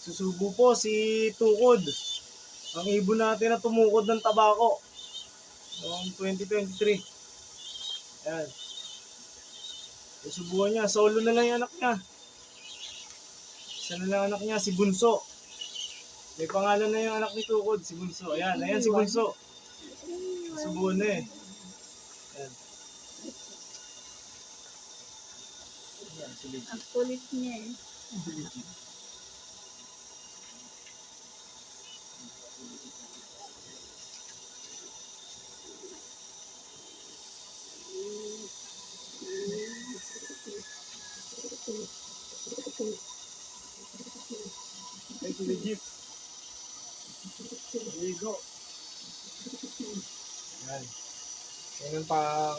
Susubo po si Tukod. Ang ibon natin na tumukod ng tabako. Noong 2023. Ayan. Susubuhan niya. Solo na lang yung anak niya. Isa na lang anak niya, si Bunso. May pangalan na yung anak ni Tukod, si Bunso. Ayan, ayan si Bunso. Susubuhan na eh. Ayan. Ayan, si Legit. Ang kulit niya eh. Ay, si Legit. Ligo. Ayan. Ganun pa